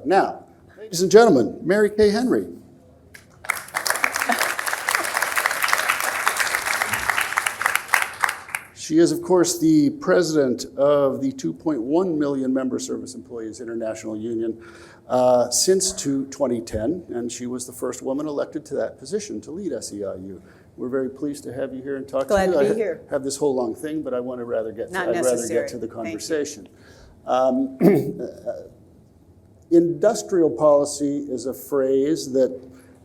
Now, ladies and gentlemen, Mary Kay Henry. She is, of course, the president of the 2.1 million member Service Employees International Union since 2010, and she was the first woman elected to that position to lead SEIU. We're very pleased to have you here and talk to you. Glad to be here. I have this whole long thing, but I want to rather get Not I'd rather necessary. get to the conversation. Industrial policy is a phrase that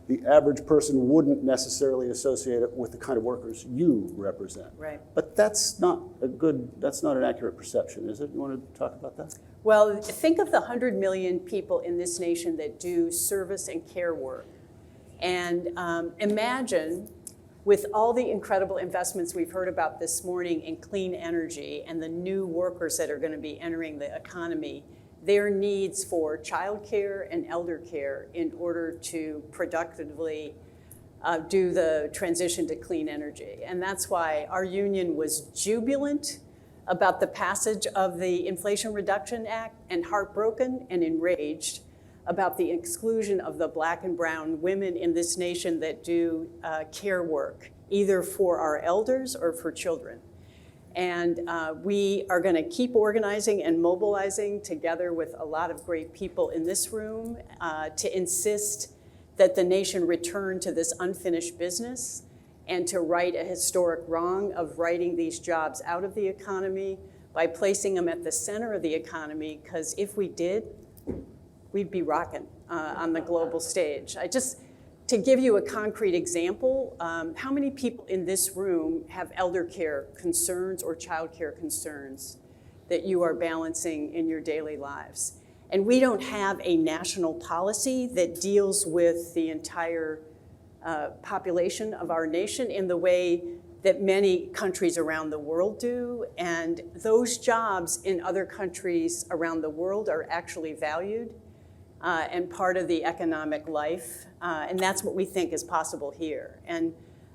the average person wouldn't necessarily associate it with the kind of workers you represent. Right. But that's not an accurate perception, is it? You want to talk about that? Well, think of the 100 million people in this nation that do service and care work. And imagine, with all the incredible investments we've heard about this morning in clean energy and the new workers that are going to be entering the economy, their needs for childcare and elder care in order to productively do the transition to clean energy. And that's why our union was jubilant about the passage of the Inflation Reduction Act and heartbroken and enraged about the exclusion of the Black and brown women in this nation that do care work, either for our elders or for children. And we are going to keep organizing and mobilizing together with a lot of great people in this room to insist that the nation return to this unfinished business and to right a historic wrong of writing these jobs out of the economy by placing them at the center of the economy, because if we did, we'd be rocking on the global stage. To give you a concrete example, how many people in this room have elder care concerns or child care concerns that you are balancing in your daily lives? And we don't have a national policy that deals with the entire population of our nation in the way that many countries around the world do. And those jobs in other countries around the world are actually valued and part of the economic life. And that's what we think is possible here. And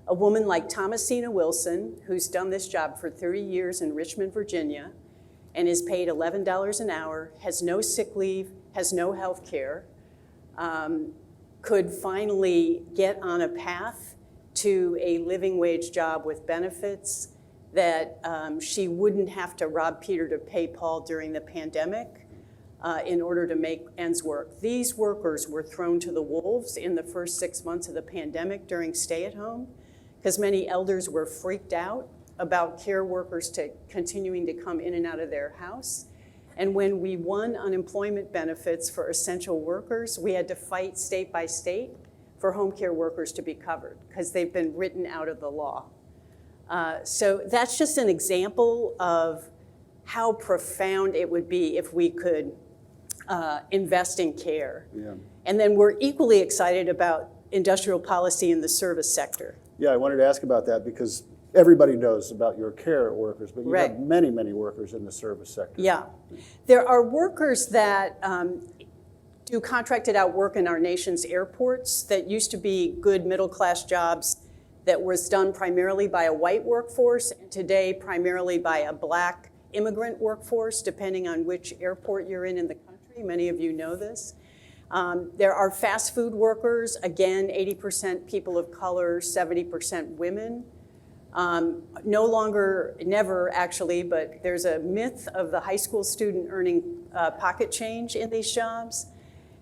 a woman like Tomasky Wilson, who's done this job for 30 years in Richmond, Virginia, and is paid $11 an hour, has no sick leave, has no health care, could finally get on a path to a living wage job with benefits that she wouldn't have to rob Peter to pay Paul during the pandemic. In order to make ends work. These workers were thrown to the wolves in the first 6 months of the pandemic during stay-at-home, because many elders were freaked out about care workers continuing to come in and out of their house. And when we won unemployment benefits for essential workers, we had to fight state by state for home care workers to be covered, because they've been written out of the law. So that's just an example of how profound it would be if we could invest in care. Yeah. And then we're equally excited about industrial policy in the service sector. Yeah, I wanted to ask about that because everybody knows about your care workers, but you Right. have many, many workers in the service sector. Yeah. There are workers that do contracted out work in our nation's airports that used to be good middle-class jobs that was done primarily by a white workforce, and today primarily by a Black immigrant workforce, depending on which airport you're in the country. Many of you know this. There are fast food workers, again, 80% people of color, 70% women. No longer, never actually, but there's a myth of the high school student earning pocket change in these jobs.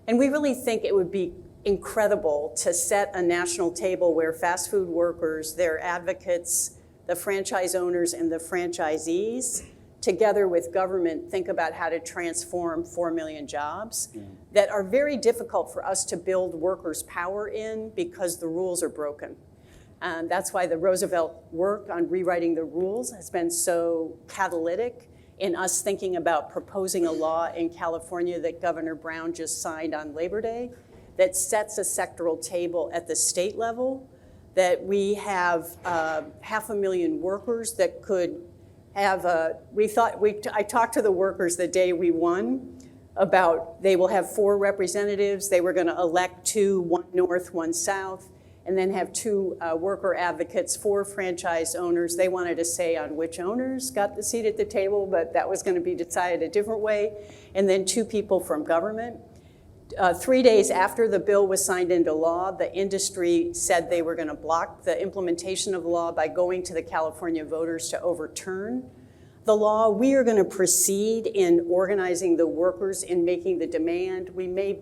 And we really think it would be incredible to set a national table where fast food workers, their advocates, the franchise owners, and the franchisees, together with government, think about how to transform 4 million jobs that are very difficult for us to build workers' power in because the rules are broken. And that's why the Roosevelt work on rewriting the rules has been so catalytic in us thinking about proposing a law in California that Governor Brown just signed on Labor Day that sets a sectoral table at the state level, that we have 500,000 workers that could have I talked to the workers the day we won about they will have 4 representatives. They were going to elect 2, one north, one south, and then have 2 worker advocates, 4 franchise owners. They wanted to say on which owners got the seat at the table, but that was going to be decided a different way. And then 2 people from government. 3 days after the bill was signed into law, the industry said they were going to block the implementation of the law by going to the California voters to overturn the law. We are going to proceed in organizing the workers in making the demand. We may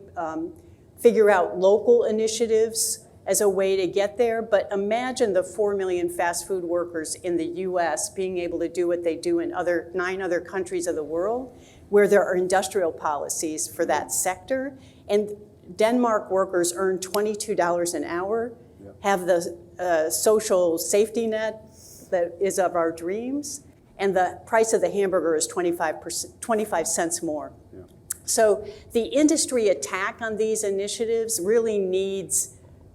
figure out local initiatives as a way to get there, but imagine the 4 million fast food workers in the US being able to do what they do in 9 other countries of the world, where there are industrial policies for that sector. And Denmark workers earn $22 an hour, have the social safety net that is of our dreams, and the price of the hamburger is 25 cents more. Yeah. So the industry attack on these initiatives really needs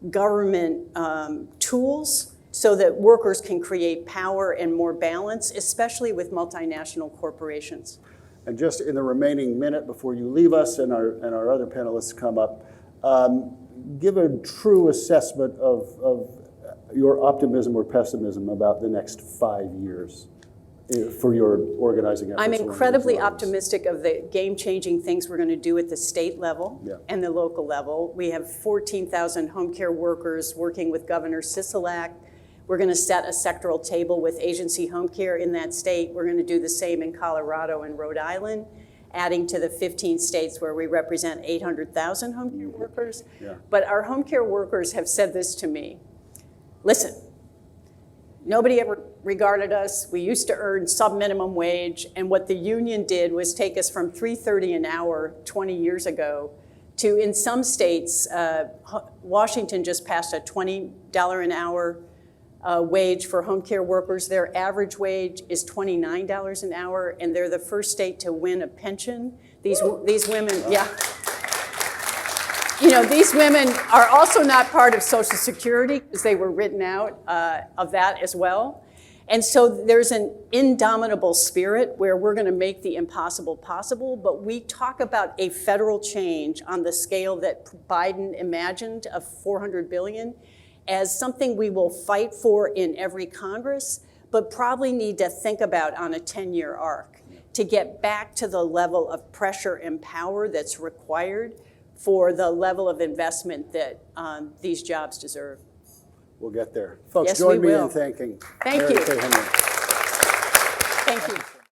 government tools so that workers can create power and more balance, especially with multinational corporations. And just in the remaining minute before you leave us and our other panelists come up, give a true assessment of your optimism or pessimism about the next 5 years for your organizing efforts. I'm incredibly optimistic of the game-changing things we're going to do at the state level and the local level. We have 14,000 home care workers working with Governor Sisolak. We're going to set a sectoral table with agency home care in that state. We're going to do the same in Colorado and Rhode Island, adding to the 15 states where we represent 800,000 home care workers. Yeah. But our home care workers have said this to me. Listen, nobody ever regarded us. We used to earn sub-minimum wage, and what the union did was take us from $3.30 an hour 20 years ago to, in some states, Washington just passed a $20 an hour wage for home care workers. Their average wage is $29 an hour, and they're the first state to win a pension. These women, yeah. You know, these women are also not part of Social Security because they were written out of that as well. And so there's an indomitable spirit where we're going to make the impossible possible, but we talk about a federal change on the scale that Biden imagined of $400 billion as something we will fight for in every Congress, but probably need to think about on a 10-year arc to get back to the level of pressure and power that's required for the level of investment that these jobs deserve. We'll get there. Folks, yes, join me will. in thanking Thank Mary you. Kay Henry. Thank you.